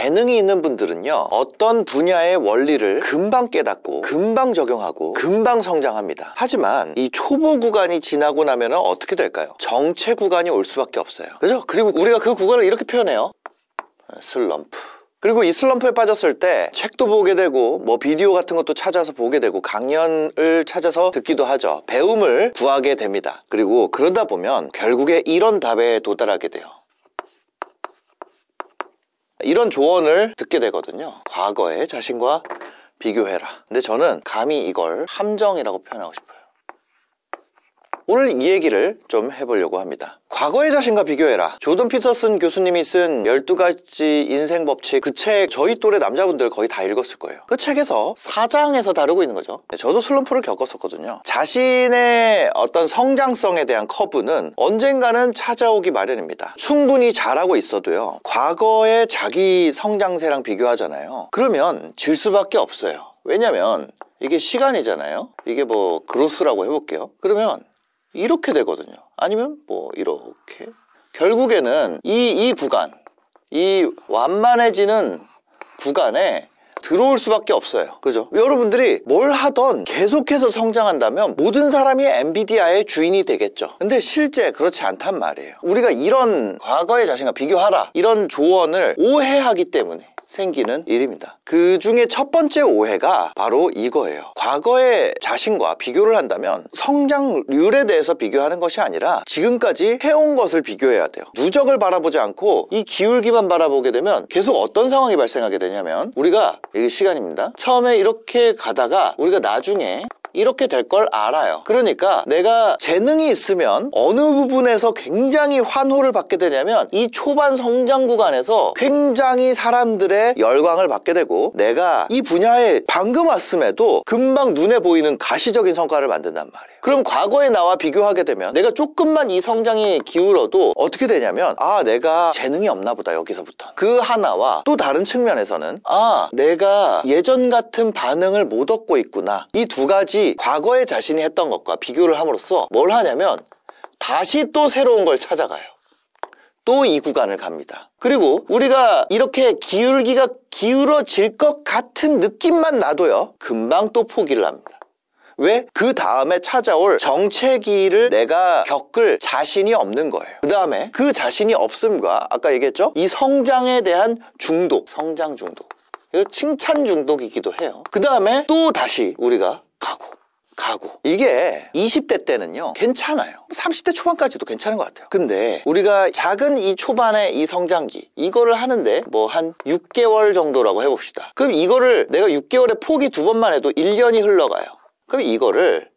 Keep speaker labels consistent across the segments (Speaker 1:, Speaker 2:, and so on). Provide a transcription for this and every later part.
Speaker 1: 재능이 있는 분들은요, 어떤 분야의 원리를 금방 깨닫고 금방 적용하고 금방 성장합니다. 하지만 이 초보 구간이 지나고 나면 어떻게 될까요? 정체 구간이 올 수밖에 없어요. 그죠? 그리고 우리가 그 구간을 이렇게 표현해요. 슬럼프. 그리고 이 슬럼프에 빠졌을 때 책도 보게 되고 뭐 비디오 같은 것도 찾아서 보게 되고 강연을 찾아서 듣기도 하죠. 배움을 구하게 됩니다. 그리고 그러다 보면 결국에 이런 답에 도달하게 돼요. 이런 조언을 듣게 되거든요. 과거의 자신과 비교해라. 근데 저는 감히 이걸 함정이라고 표현하고 싶어요. 오늘 이 얘기를 좀 해보려고 합니다. 과거의 자신과 비교해라. 조던 피터슨 교수님이 쓴 12가지 인생 법칙, 그 책 저희 또래 남자분들 거의 다 읽었을 거예요. 그 책에서 4장에서 다루고 있는 거죠. 저도 슬럼프를 겪었었거든요. 자신의 어떤 성장성에 대한 커브는 언젠가는 찾아오기 마련입니다. 충분히 잘하고 있어도요, 과거의 자기 성장세랑 비교하잖아요. 그러면 질 수밖에 없어요. 왜냐면 이게 시간이잖아요. 이게 뭐 그로스라고 해볼게요. 그러면 이렇게 되거든요. 아니면 뭐 이렇게. 결국에는 이 구간, 이 완만해지는 구간에 들어올 수밖에 없어요. 그죠? 여러분들이 뭘 하던 계속해서 성장한다면 모든 사람이 엔비디아의 주인이 되겠죠. 근데 실제 그렇지 않단 말이에요. 우리가 이런 과거의 자신과 비교하라, 이런 조언을 오해하기 때문에 생기는 일입니다. 그 중에 첫 번째 오해가 바로 이거예요. 과거의 자신과 비교를 한다면 성장률에 대해서 비교하는 것이 아니라 지금까지 해온 것을 비교해야 돼요. 누적을 바라보지 않고 이 기울기만 바라보게 되면 계속 어떤 상황이 발생하게 되냐면, 우리가, 이게 시간입니다. 처음에 이렇게 가다가 우리가 나중에 이렇게 될 걸 알아요. 그러니까 내가 재능이 있으면 어느 부분에서 굉장히 환호를 받게 되냐면 이 초반 성장 구간에서 굉장히 사람들의 열광을 받게 되고, 내가 이 분야에 방금 왔음에도 금방 눈에 보이는 가시적인 성과를 만든단 말이에요. 그럼 과거의 나와 비교하게 되면 내가 조금만 이 성장이 기울어도 어떻게 되냐면, 아, 내가 재능이 없나 보다, 여기서부터. 그 하나와 또 다른 측면에서는, 아, 내가 예전 같은 반응을 못 얻고 있구나. 이 두 가지 과거의 자신이 했던 것과 비교를 함으로써 뭘 하냐면 다시 또 새로운 걸 찾아가요. 또 이 구간을 갑니다. 그리고 우리가 이렇게 기울기가 기울어질 것 같은 느낌만 나도요, 금방 또 포기를 합니다. 왜? 그 다음에 찾아올 정체기를 내가 겪을 자신이 없는 거예요. 그 다음에 그 자신이 없음과, 아까 얘기했죠? 이 성장에 대한 중독, 성장 중독. 이거 칭찬 중독이기도 해요. 그 다음에 또 다시 우리가 가고. 이게 20대 때는요 괜찮아요. 30대 초반까지도 괜찮은 것 같아요. 근데 우리가 작은 이 초반의 이 성장기, 이거를 하는데 뭐 한 6개월 정도라고 해봅시다. 그럼 이거를 내가 6개월에 포기 2번만 해도 1년이 흘러가요. 그럼 이거를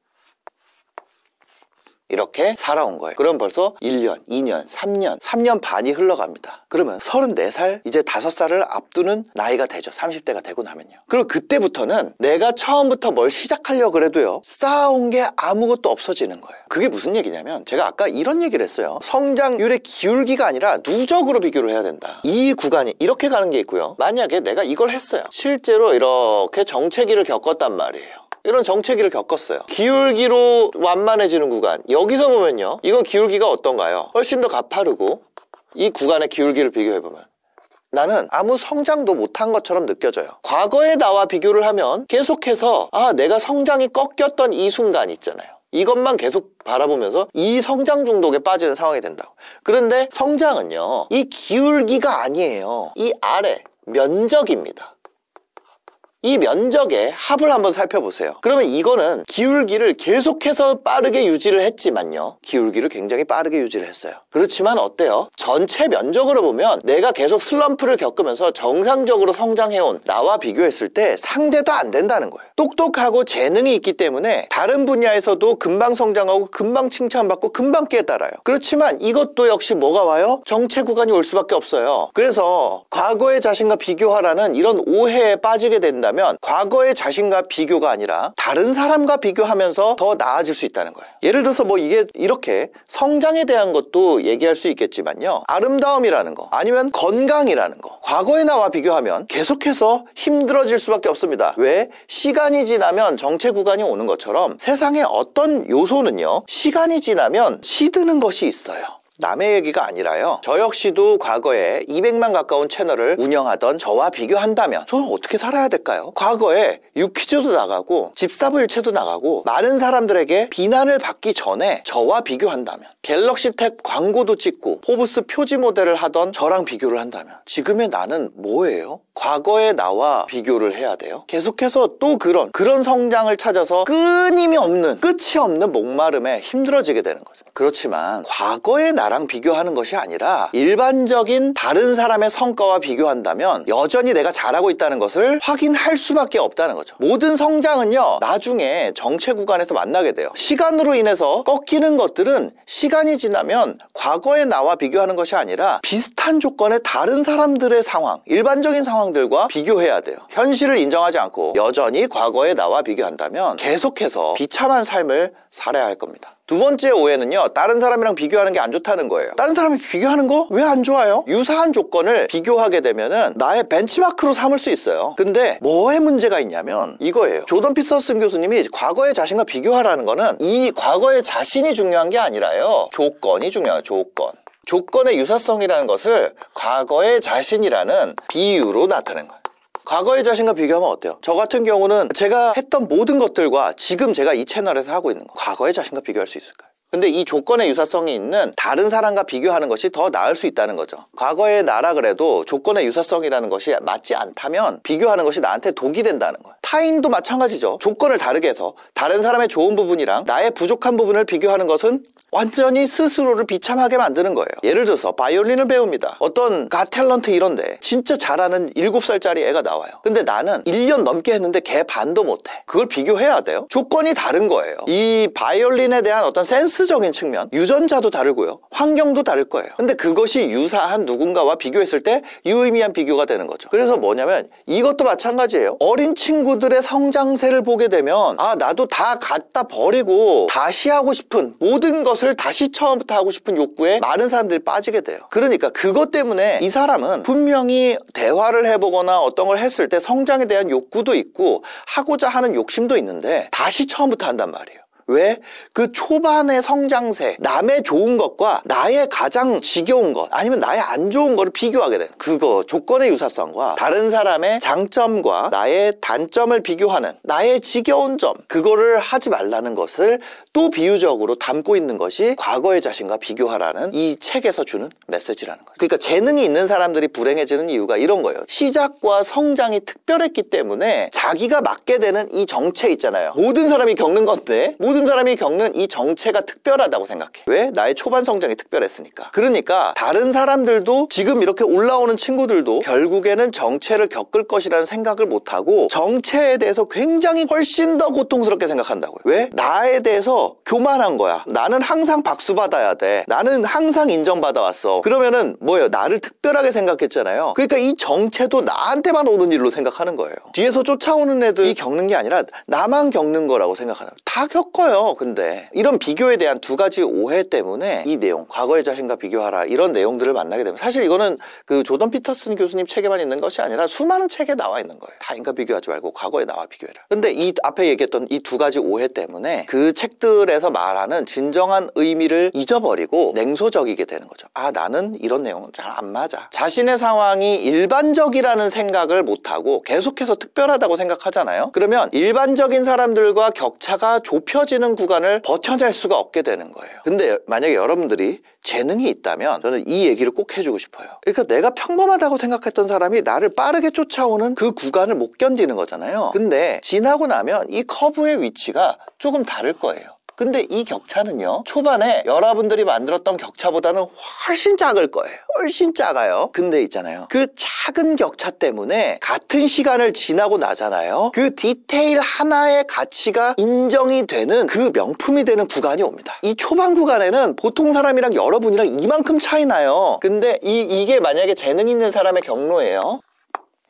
Speaker 1: 이렇게 살아온 거예요. 그럼 벌써 1년, 2년, 3년 반이 흘러갑니다. 그러면 34살, 이제 5살을 앞두는 나이가 되죠. 30대가 되고 나면요. 그럼 그때부터는 내가 처음부터 뭘 시작하려고 그래도요, 쌓아온 게 아무것도 없어지는 거예요. 그게 무슨 얘기냐면, 제가 아까 이런 얘기를 했어요. 성장률의 기울기가 아니라 누적으로 비교를 해야 된다. 이 구간이 이렇게 가는 게 있고요. 만약에 내가 이걸 했어요. 실제로 이렇게 정체기를 겪었단 말이에요. 이런 정체기를 겪었어요. 기울기로 완만해지는 구간, 여기서 보면요, 이건 기울기가 어떤가요? 훨씬 더 가파르고, 이 구간의 기울기를 비교해보면 나는 아무 성장도 못한 것처럼 느껴져요. 과거의 나와 비교를 하면 계속해서, 아, 내가 성장이 꺾였던 이 순간 있잖아요. 이것만 계속 바라보면서 이 성장 중독에 빠지는 상황이 된다고. 그런데 성장은요, 이 기울기가 아니에요. 이 아래 면적입니다. 이 면적의 합을 한번 살펴보세요. 그러면 이거는 기울기를 계속해서 빠르게 유지를 했지만요, 기울기를 굉장히 빠르게 유지를 했어요. 그렇지만 어때요? 전체 면적으로 보면 내가 계속 슬럼프를 겪으면서 정상적으로 성장해온 나와 비교했을 때 상대도 안 된다는 거예요. 똑똑하고 재능이 있기 때문에 다른 분야에서도 금방 성장하고 금방 칭찬받고 금방 깨달아요. 그렇지만 이것도 역시 뭐가 와요? 정체 구간이 올 수밖에 없어요. 그래서 과거의 자신과 비교하라는 이런 오해에 빠지게 된다면 과거의 자신과 비교가 아니라 다른 사람과 비교하면서 더 나아질 수 있다는 거예요. 예를 들어서 뭐 이게 이렇게 성장에 대한 것도 얘기할 수 있겠지만요, 아름다움이라는 거, 아니면 건강이라는 거, 과거의 나와 비교하면 계속해서 힘들어질 수밖에 없습니다. 왜? 시간이 지나면 정체 구간이 오는 것처럼 세상에 어떤 요소는요, 시간이 지나면 시드는 것이 있어요. 남의 얘기가 아니라요, 저 역시도 과거에 200만 가까운 채널을 운영하던 저와 비교한다면 저는 어떻게 살아야 될까요? 과거에 유퀴즈도 나가고 집사부일체도 나가고 많은 사람들에게 비난을 받기 전에 저와 비교한다면, 갤럭시 탭 광고도 찍고 포브스 표지 모델을 하던 저랑 비교를 한다면 지금의 나는 뭐예요? 과거의 나와 비교를 해야 돼요? 계속해서 또 그런 성장을 찾아서 끊임이 없는, 끝이 없는 목마름에 힘들어지게 되는 거죠. 그렇지만 과거의 나랑 비교하는 것이 아니라 일반적인 다른 사람의 성과와 비교한다면 여전히 내가 잘하고 있다는 것을 확인할 수밖에 없다는 거죠. 모든 성장은요, 나중에 정체 구간에서 만나게 돼요. 시간으로 인해서 꺾이는 것들은 시간이 지나면 과거의 나와 비교하는 것이 아니라 비슷한 조건의 다른 사람들의 상황, 일반적인 상황들과 비교해야 돼요. 현실을 인정하지 않고 여전히 과거의 나와 비교한다면 계속해서 비참한 삶을 살아야 할 겁니다. 두 번째 오해는요, 다른 사람이랑 비교하는 게 안 좋다는 거예요. 다른 사람이 비교하는 거 왜 안 좋아요? 유사한 조건을 비교하게 되면은 나의 벤치마크로 삼을 수 있어요. 근데 뭐에 문제가 있냐면 이거예요. 조던 피터슨 교수님이 과거의 자신과 비교하라는 거는 이 과거의 자신이 중요한 게 아니라요, 조건이 중요해요. 조건의 유사성이라는 것을 과거의 자신이라는 비유로 나타낸 거예요. 과거의 자신과 비교하면 어때요? 저 같은 경우는 제가 했던 모든 것들과 지금 제가 이 채널에서 하고 있는 거, 과거의 자신과 비교할 수 있을까요? 근데 이 조건의 유사성이 있는 다른 사람과 비교하는 것이 더 나을 수 있다는 거죠. 과거의 나라 그래도 조건의 유사성이라는 것이 맞지 않다면 비교하는 것이 나한테 독이 된다는 거예요. 타인도 마찬가지죠. 조건을 다르게 해서 다른 사람의 좋은 부분이랑 나의 부족한 부분을 비교하는 것은 완전히 스스로를 비참하게 만드는 거예요. 예를 들어서 바이올린을 배웁니다. 어떤 갓탤런트 이런데 진짜 잘하는 7살짜리 애가 나와요. 근데 나는 1년 넘게 했는데 걔 반도 못해. 그걸 비교해야 돼요? 조건이 다른 거예요. 이 바이올린에 대한 어떤 센스적인 측면, 유전자도 다르고요, 환경도 다를 거예요. 근데 그것이 유사한 누군가와 비교했을 때 유의미한 비교가 되는 거죠. 그래서 뭐냐면 이것도 마찬가지예요. 어린 친구들의 성장세를 보게 되면 나도 다 갖다 버리고 다시 하고 싶은, 모든 것을 다시 처음부터 하고 싶은 욕구에 많은 사람들이 빠지게 돼요. 그러니까 그것 때문에 이 사람은 분명히 대화를 해보거나 어떤 걸 했을 때 성장에 대한 욕구도 있고 하고자 하는 욕심도 있는데 다시 처음부터 한단 말이에요. 왜? 그 초반의 성장세, 남의 좋은 것과 나의 가장 지겨운 것, 아니면 나의 안 좋은 거를 비교하게 돼요. 그거, 조건의 유사성과 다른 사람의 장점과 나의 단점을 비교하는 나의 지겨운 점, 그거를 하지 말라는 것을 또 비유적으로 담고 있는 것이 과거의 자신과 비교하라는 이 책에서 주는 메시지라는 거예요. 그러니까 재능이 있는 사람들이 불행해지는 이유가 이런 거예요. 시작과 성장이 특별했기 때문에 자기가 맡게 되는 이 정체 있잖아요. 모든 사람이 겪는 건데 모든 사람이 겪는 이 정체가 특별하다고 생각해. 왜? 나의 초반 성장이 특별했으니까. 그러니까 다른 사람들도, 지금 이렇게 올라오는 친구들도 결국에는 정체를 겪을 것이라는 생각을 못하고 정체에 대해서 굉장히 훨씬 더 고통스럽게 생각한다고요. 왜? 나에 대해서 교만한 거야. 나는 항상 박수 받아야 돼. 나는 항상 인정받아왔어. 그러면은 뭐예요? 나를 특별하게 생각했잖아요. 그러니까 이 정체도 나한테만 오는 일로 생각하는 거예요. 뒤에서 쫓아오는 애들이 겪는 게 아니라 나만 겪는 거라고 생각하는 거예요. 다 겪어요. 근데 이런 비교에 대한 두 가지 오해 때문에 이 내용, 과거의 자신과 비교하라, 이런 내용들을 만나게 되면, 사실 이거는 그 조던 피터슨 교수님 책에만 있는 것이 아니라 수많은 책에 나와 있는 거예요. 타인과 비교하지 말고 과거의 나와 비교해라. 근데 이 앞에 얘기했던 이 두 가지 오해 때문에 그 책들에서 말하는 진정한 의미를 잊어버리고 냉소적이게 되는 거죠. 나는 이런 내용은 잘 안 맞아. 자신의 상황이 일반적이라는 생각을 못하고 계속해서 특별하다고 생각하잖아요. 그러면 일반적인 사람들과 격차가 좁혀지는 구간을 버텨낼 수가 없게 되는 거예요. 근데 만약에 여러분들이 재능이 있다면 저는 이 얘기를 꼭 해주고 싶어요. 그러니까 내가 평범하다고 생각했던 사람이 나를 빠르게 쫓아오는 그 구간을 못 견디는 거잖아요. 근데 지나고 나면 이 커브의 위치가 조금 다를 거예요. 근데 이 격차는요, 초반에 여러분들이 만들었던 격차보다는 훨씬 작을 거예요. 훨씬 작아요. 근데 있잖아요, 그 작은 격차 때문에 같은 시간을 지나고 나잖아요, 그 디테일 하나의 가치가 인정이 되는, 그 명품이 되는 구간이 옵니다. 이 초반 구간에는 보통 사람이랑 여러분이랑 이만큼 차이 나요. 근데 이게 만약에 재능 있는 사람의 경로예요.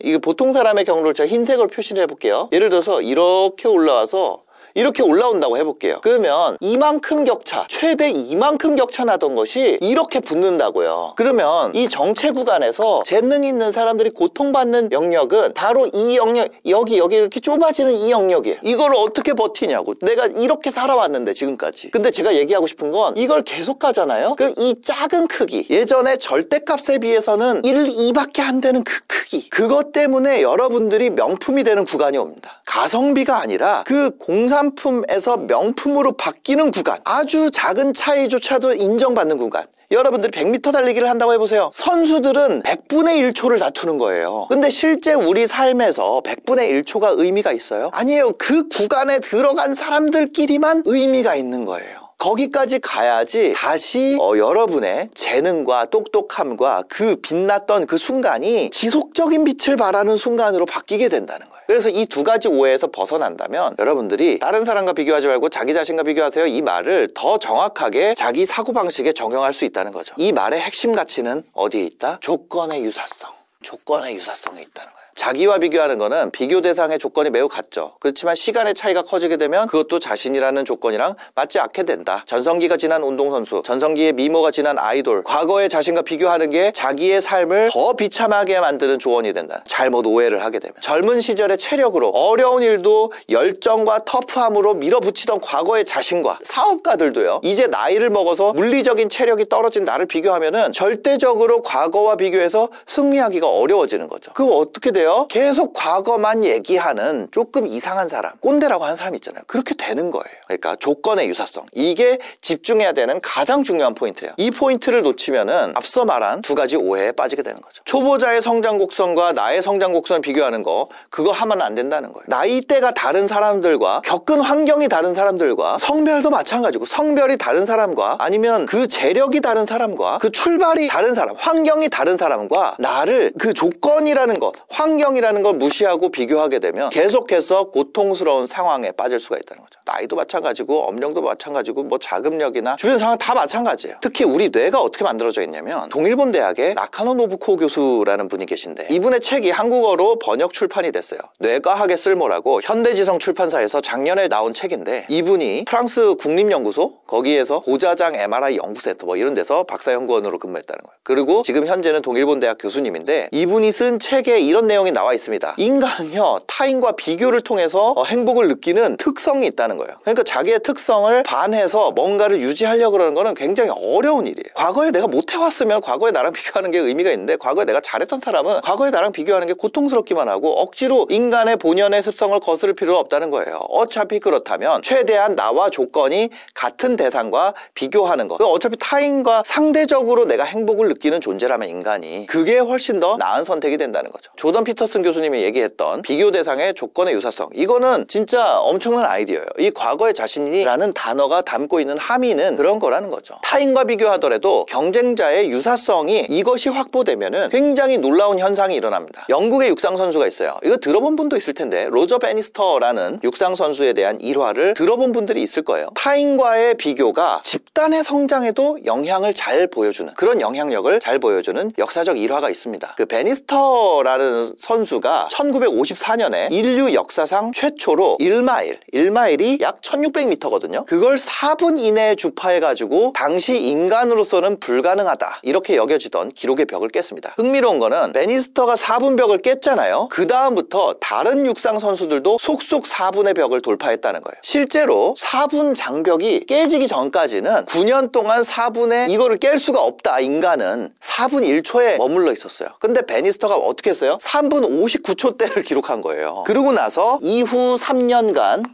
Speaker 1: 이게 보통 사람의 경로를 제가 흰색으로 표시를 해볼게요. 예를 들어서 이렇게 올라와서 이렇게 올라온다고 해볼게요. 그러면 이만큼 격차, 최대 이만큼 격차 나던 것이 이렇게 붙는다고요. 그러면 이 정체 구간에서 재능 있는 사람들이 고통받는 영역은 바로 이 영역, 여기 이렇게 좁아지는 이 영역이에요. 이걸 어떻게 버티냐고. 내가 이렇게 살아왔는데 지금까지. 근데 제가 얘기하고 싶은 건 이걸 계속 가잖아요. 그럼 이 작은 크기, 예전에 절대값에 비해서는 1, 2밖에 안 되는 그 크기, 그것 때문에 여러분들이 명품이 되는 구간이 옵니다. 가성비가 아니라 그 공산품에서 명품으로 바뀌는 구간, 아주 작은 차이조차도 인정받는 구간. 여러분들이 100m 달리기를 한다고 해보세요. 선수들은 100분의 1초를 다투는 거예요. 근데 실제 우리 삶에서 100분의 1초가 의미가 있어요? 아니에요. 그 구간에 들어간 사람들끼리만 의미가 있는 거예요. 거기까지 가야지 다시 여러분의 재능과 똑똑함과 그 빛났던 그 순간이 지속적인 빛을 발하는 순간으로 바뀌게 된다는 거예요. 그래서 이 두 가지 오해에서 벗어난다면 여러분들이 다른 사람과 비교하지 말고 자기 자신과 비교하세요. 이 말을 더 정확하게 자기 사고방식에 적용할 수 있다는 거죠. 이 말의 핵심 가치는 어디에 있다? 조건의 유사성. 조건의 유사성에 있다는 거예요. 자기와 비교하는 거는 비교 대상의 조건이 매우 같죠. 그렇지만 시간의 차이가 커지게 되면 그것도 자신이라는 조건이랑 맞지 않게 된다. 전성기가 지난 운동선수, 전성기의 미모가 지난 아이돌, 과거의 자신과 비교하는 게 자기의 삶을 더 비참하게 만드는 조언이 된다. 잘못 오해를 하게 되면. 젊은 시절의 체력으로 어려운 일도 열정과 터프함으로 밀어붙이던 과거의 자신과, 사업가들도요, 이제 나이를 먹어서 물리적인 체력이 떨어진 나를 비교하면은 절대적으로 과거와 비교해서 승리하기가 어려워지는 거죠. 그럼 어떻게 돼요? 계속 과거만 얘기하는 조금 이상한 사람, 꼰대라고 하는 사람 있잖아요. 그렇게 되는 거예요. 그러니까 조건의 유사성, 이게 집중해야 되는 가장 중요한 포인트예요. 이 포인트를 놓치면은 앞서 말한 두 가지 오해에 빠지게 되는 거죠. 초보자의 성장 곡선과 나의 성장 곡선을 비교하는 거, 그거 하면 안 된다는 거예요. 나이대가 다른 사람들과, 겪은 환경이 다른 사람들과, 성별도 마찬가지고, 성별이 다른 사람과, 아니면 그 재력이 다른 사람과, 그 출발이 다른 사람, 환경이 다른 사람과 나를, 그 조건이라는 것, 환경이라는 걸 무시하고 비교하게 되면 계속해서 고통스러운 상황에 빠질 수가 있다는 거죠. 나이도 마찬가지고, 엄령도 마찬가지고, 뭐 자금력이나 주변 상황 다 마찬가지예요. 특히 우리 뇌가 어떻게 만들어져 있냐면, 동일본 대학의 나카노 노부코 교수라는 분이 계신데, 이분의 책이 한국어로 번역 출판이 됐어요. 뇌과학의 쓸모라고 현대지성 출판사에서 작년에 나온 책인데, 이분이 프랑스 국립연구소, 거기에서 고자장 MRI 연구센터 뭐 이런 데서 박사연구원으로 근무했다는 거예요. 그리고 지금 현재는 동일본 대학 교수님인데, 이분이 쓴 책에 이런 내용이 나와 있습니다. 인간은요, 타인과 비교를 통해서 행복을 느끼는 특성이 있다는 거예요. 그러니까 자기의 특성을 반해서 뭔가를 유지하려고 그러는 거는 굉장히 어려운 일이에요. 과거에 내가 못해왔으면 과거에 나랑 비교하는 게 의미가 있는데, 과거에 내가 잘했던 사람은 과거에 나랑 비교하는 게 고통스럽기만 하고 억지로 인간의 본연의 습성을 거스를 필요가 없다는 거예요. 어차피 그렇다면 최대한 나와 조건이 같은 대상과 비교하는 것, 어차피 타인과 상대적으로 내가 행복을 느끼는 존재라면 인간이, 그게 훨씬 더 나은 선택이 된다는 거죠. 조던 피터슨 교수님이 얘기했던 비교 대상의 조건의 유사성, 이거는 진짜 엄청난 아이디어예요. 이 과거의 자신이라는 단어가 담고 있는 함의는 그런 거라는 거죠. 타인과 비교하더라도 경쟁자의 유사성이 이것이 확보되면은 굉장히 놀라운 현상이 일어납니다. 영국의 육상 선수가 있어요. 이거 들어본 분도 있을 텐데, 로저 베니스터라는 육상 선수에 대한 일화를 들어본 분들이 있을 거예요. 타인과의 비교가 집단의 성장에도 영향을 잘 보여주는, 그런 영향력을 잘 보여주는 역사적 일화가 있습니다. 그 베니스터라는 선수가 1954년에 인류 역사상 최초로 1마일이 약 1600m거든요. 그걸 4분 이내에 주파해가지고 당시 인간으로서는 불가능하다, 이렇게 여겨지던 기록의 벽을 깼습니다. 흥미로운 거는 베니스터가 4분 벽을 깼잖아요. 그 다음부터 다른 육상 선수들도 속속 4분의 벽을 돌파했다는 거예요. 실제로 4분 장벽이 깨지기 전까지는 9년 동안 4분의 이거를 깰 수가 없다, 인간은 4분 1초에 머물러 있었어요. 근데 베니스터가 어떻게 했어요? 3분 59초대를 기록한 거예요. 그러고 나서 이후 3년간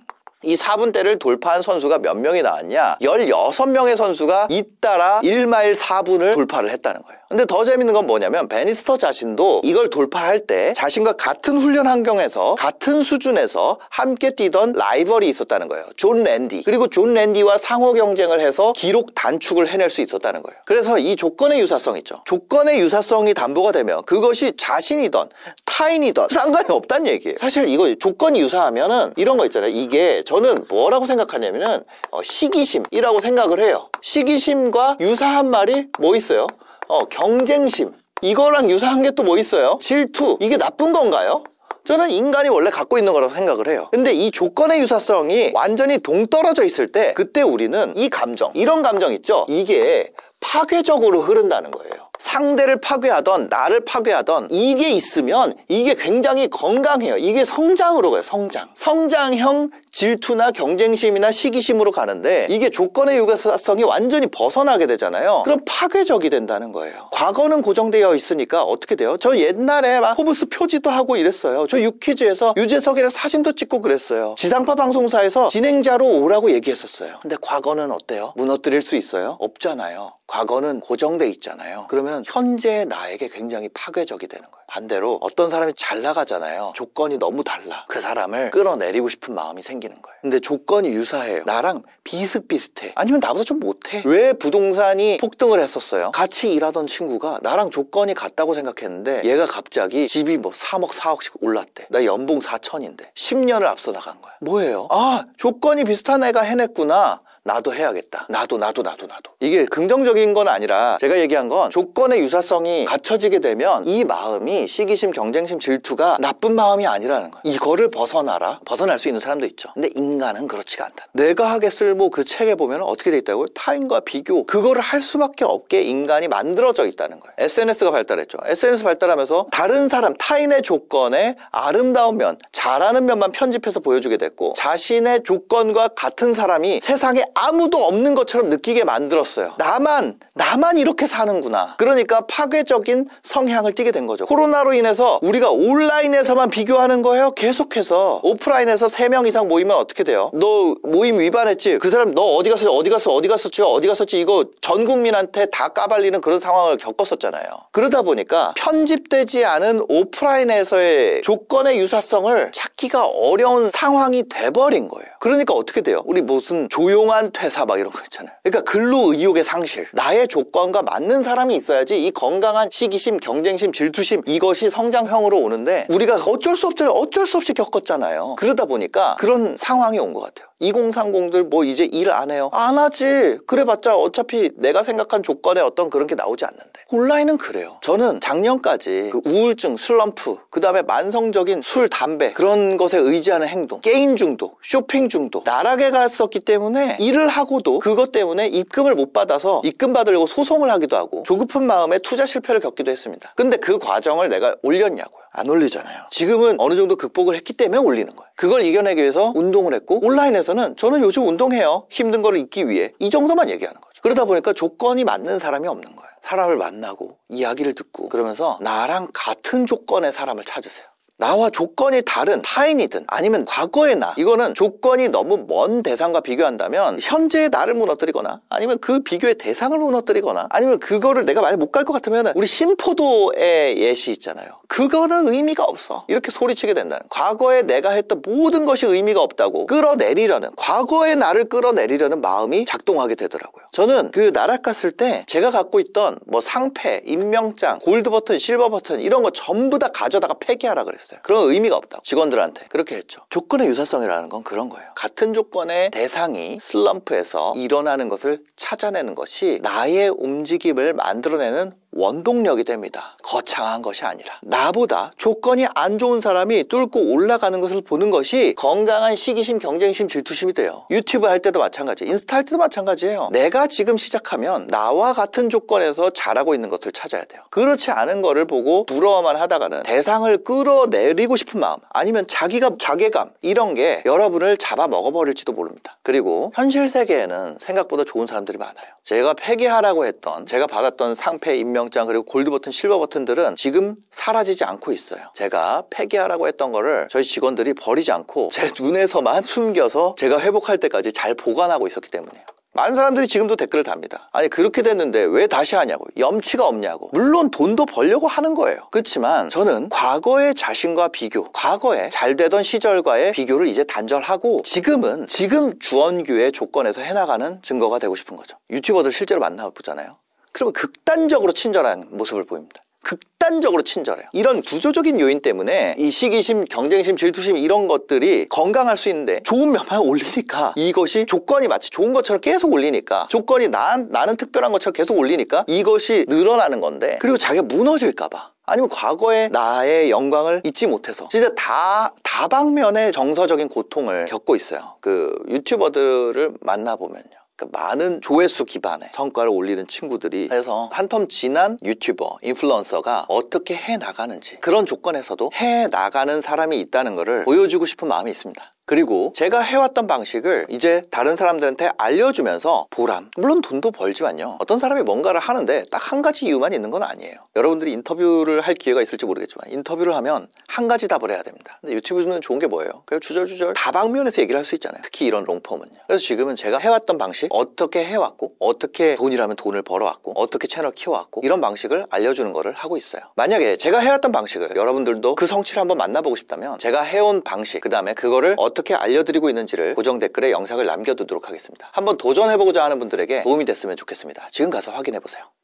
Speaker 1: 이 4분대를 돌파한 선수가 몇 명이 나왔냐? 16명의 선수가 잇따라 1마일 4분을 돌파를 했다는 거예요. 근데 더 재밌는 건 뭐냐면, 베니스터 자신도 이걸 돌파할 때 자신과 같은 훈련 환경에서 같은 수준에서 함께 뛰던 라이벌이 있었다는 거예요. 존 랜디. 그리고 존 랜디와 상호 경쟁을 해서 기록 단축을 해낼 수 있었다는 거예요. 그래서 이 조건의 유사성 있죠. 조건의 유사성이 담보가 되면 그것이 자신이든 타인이든 상관이 없다는 얘기예요. 사실 이거 조건이 유사하면은 이런 거 있잖아요. 이게 저는 뭐라고 생각하냐면은 시기심이라고 생각을 해요. 시기심과 유사한 말이 뭐 있어요? 경쟁심. 이거랑 유사한 게 또 뭐 있어요? 질투. 이게 나쁜 건가요? 저는 인간이 원래 갖고 있는 거라고 생각을 해요. 근데 이 조건의 유사성이 완전히 동떨어져 있을 때 그때 우리는 이 감정, 이런 감정 있죠? 이게 파괴적으로 흐른다는 거예요. 상대를 파괴하던 나를 파괴하던 이게 있으면 이게 굉장히 건강해요. 이게 성장으로 가요. 성장형 질투나 경쟁심이나 시기심으로 가는데 이게 조건의 유사성이 완전히 벗어나게 되잖아요. 그럼 파괴적이 된다는 거예요. 과거는 고정되어 있으니까 어떻게 돼요? 저 옛날에 막 포브스 표지도 하고 이랬어요. 저 유퀴즈에서 유재석이랑 사진도 찍고 그랬어요. 지상파 방송사에서 진행자로 오라고 얘기했었어요. 근데 과거는 어때요? 무너뜨릴 수 있어요? 없잖아요. 과거는 고정돼 있잖아요. 그러면 현재의 나에게 굉장히 파괴적이 되는 거예요. 반대로 어떤 사람이 잘 나가잖아요. 조건이 너무 달라. 그 사람을 끌어내리고 싶은 마음이 생기는 거예요. 근데 조건이 유사해요. 나랑 비슷비슷해. 아니면 나보다 좀 못해. 왜 부동산이 폭등을 했었어요? 같이 일하던 친구가 나랑 조건이 같다고 생각했는데 얘가 갑자기 집이 뭐 3억 4억씩 올랐대. 나 연봉 4천인데 10년을 앞서 나간 거야. 뭐예요? 아, 조건이 비슷한 애가 해냈구나. 나도 해야겠다. 나도. 이게 긍정적인 건 아니라 제가 얘기한 건 조건의 유사성이 갖춰지게 되면 이 마음이 시기심, 경쟁심, 질투가 나쁜 마음이 아니라는 거예요. 이거를 벗어나라. 벗어날 수 있는 사람도 있죠. 근데 인간은 그렇지가 않다. 내가 하게 쓸모 그 책에 보면 어떻게 돼 있다고요? 타인과 비교. 그거를 할 수밖에 없게 인간이 만들어져 있다는 거예요. SNS가 발달했죠. SNS 발달하면서 다른 사람, 타인의 조건에 아름다운 면, 잘하는 면만 편집해서 보여주게 됐고 자신의 조건과 같은 사람이 세상에 아무도 없는 것처럼 느끼게 만들었어요. 나만 이렇게 사는구나. 그러니까 파괴적인 성향을 띠게 된 거죠. 코로나로 인해서 우리가 온라인에서만 비교하는 거예요. 계속해서 오프라인에서 3명 이상 모이면 어떻게 돼요? 너 모임 위반했지? 그 사람 너 어디 갔었지? 이거 전 국민한테 다 까발리는 그런 상황을 겪었었잖아요. 그러다 보니까 편집되지 않은 오프라인에서의 조건의 유사성을 찾기가 어려운 상황이 돼버린 거예요. 그러니까 어떻게 돼요? 우리 무슨 조용한 퇴사 막 이런 거 있잖아요. 그러니까 근로의욕의 상실. 나의 조건과 맞는 사람이 있어야지 이 건강한 시기심, 경쟁심, 질투심 이것이 성장형으로 오는데 우리가 어쩔 수 없이 겪었잖아요. 그러다 보니까 그런 상황이 온 것 같아요. 2030들 뭐 이제 일 안 해요? 안 하지. 그래봤자 어차피 내가 생각한 조건에 어떤 그런 게 나오지 않는데. 온라인은 그래요. 저는 작년까지 그 우울증, 슬럼프, 그 다음에 만성적인 술, 담배 그런 것에 의지하는 행동, 게임 중독, 쇼핑 중독 나락에 갔었기 때문에 일을 하고도 그것 때문에 입금을 못 받아서 입금 받으려고 소송을 하기도 하고 조급한 마음에 투자 실패를 겪기도 했습니다. 근데 그 과정을 내가 올렸냐고요? 안 올리잖아요. 지금은 어느 정도 극복을 했기 때문에 올리는 거예요. 그걸 이겨내기 위해서 운동을 했고 온라인에서는 저는 요즘 운동해요. 힘든 거를 잊기 위해. 이 정도만 얘기하는 거죠. 그러다 보니까 조건이 맞는 사람이 없는 거예요. 사람을 만나고 이야기를 듣고 그러면서 나랑 같은 조건의 사람을 찾으세요. 나와 조건이 다른 타인이든 아니면 과거의 나, 이거는 조건이 너무 먼 대상과 비교한다면 현재의 나를 무너뜨리거나 아니면 그 비교의 대상을 무너뜨리거나 아니면 그거를 내가 만약 못 갈 것 같으면 우리 신포도의 예시 있잖아요. 그거는 의미가 없어. 이렇게 소리치게 된다는. 과거에 내가 했던 모든 것이 의미가 없다고 끌어내리려는, 과거의 나를 끌어내리려는 마음이 작동하게 되더라고요. 저는 그 나락 갔을 때 제가 갖고 있던 뭐 상패, 임명장, 골드 버튼, 실버 버튼 이런 거 전부 다 가져다가 폐기하라 그랬어요. 그런 의미가 없다고 직원들한테 그렇게 했죠. 조건의 유사성이라는 건 그런 거예요. 같은 조건의 대상이 슬럼프에서 일어나는 것을 찾아내는 것이 나의 움직임을 만들어내는 원동력이 됩니다. 거창한 것이 아니라 나보다 조건이 안 좋은 사람이 뚫고 올라가는 것을 보는 것이 건강한 시기심, 경쟁심, 질투심이 돼요. 유튜브 할 때도 마찬가지, 인스타 할 때도 마찬가지예요. 내가 지금 시작하면 나와 같은 조건에서 잘하고 있는 것을 찾아야 돼요. 그렇지 않은 거를 보고 부러워만 하다가는 대상을 끌어내리고 싶은 마음 아니면 자괴감 이런 게 여러분을 잡아먹어버릴지도 모릅니다. 그리고 현실 세계에는 생각보다 좋은 사람들이 많아요. 제가 폐기하라고 했던, 제가 받았던 상패, 임명장 그리고 골드 버튼, 실버 버튼들은 지금 사라지지 않고 있어요. 제가 폐기하라고 했던 거를 저희 직원들이 버리지 않고 제 눈에서만 숨겨서 제가 회복할 때까지 잘 보관하고 있었기 때문이에요. 많은 사람들이 지금도 댓글을 답니다. 아니 그렇게 됐는데 왜 다시 하냐고, 염치가 없냐고. 물론 돈도 벌려고 하는 거예요. 그렇지만 저는 과거의 자신과 비교, 과거에 잘 되던 시절과의 비교를 이제 단절하고 지금 주원규의 조건에서 해나가는 증거가 되고 싶은 거죠. 유튜버들 실제로 만나보잖아요. 그러면 극단적으로 친절한 모습을 보입니다. 극단적으로 친절해요. 이런 구조적인 요인 때문에 이 시기심, 경쟁심, 질투심 이런 것들이 건강할 수 있는데 좋은 면만 올리니까, 이것이 조건이 마치 좋은 것처럼 계속 올리니까, 조건이 나는 특별한 것처럼 계속 올리니까 이것이 늘어나는 건데, 그리고 자기가 무너질까 봐 아니면 과거의 나의 영광을 잊지 못해서 진짜 다방면의 정서적인 고통을 겪고 있어요. 그 유튜버들을 만나보면요, 많은 조회수 기반의 성과를 올리는 친구들이, 그래서 한텀 지난 유튜버, 인플루언서가 어떻게 해나가는지, 그런 조건에서도 해나가는 사람이 있다는 것을 보여주고 싶은 마음이 있습니다. 그리고 제가 해왔던 방식을 이제 다른 사람들한테 알려주면서 보람, 물론 돈도 벌지만요, 어떤 사람이 뭔가를 하는데 딱 한 가지 이유만 있는 건 아니에요. 여러분들이 인터뷰를 할 기회가 있을지 모르겠지만 인터뷰를 하면 한 가지 답을 해야 됩니다. 근데 유튜브는 좋은 게 뭐예요? 그냥 주절주절 다방면에서 얘기를 할 수 있잖아요. 특히 이런 롱폼은요. 그래서 지금은 제가 해왔던 방식, 어떻게 해왔고, 어떻게 돈이라면 돈을 벌어왔고, 어떻게 채널 키워왔고, 이런 방식을 알려주는 거를 하고 있어요. 만약에 제가 해왔던 방식을 여러분들도 그 성취를 한번 만나보고 싶다면 제가 해온 방식, 그 다음에 그거를 어떻게 알려드리고 있는지를 고정 댓글에 영상을 남겨두도록 하겠습니다. 한번 도전해보고자 하는 분들에게 도움이 됐으면 좋겠습니다. 지금 가서 확인해보세요.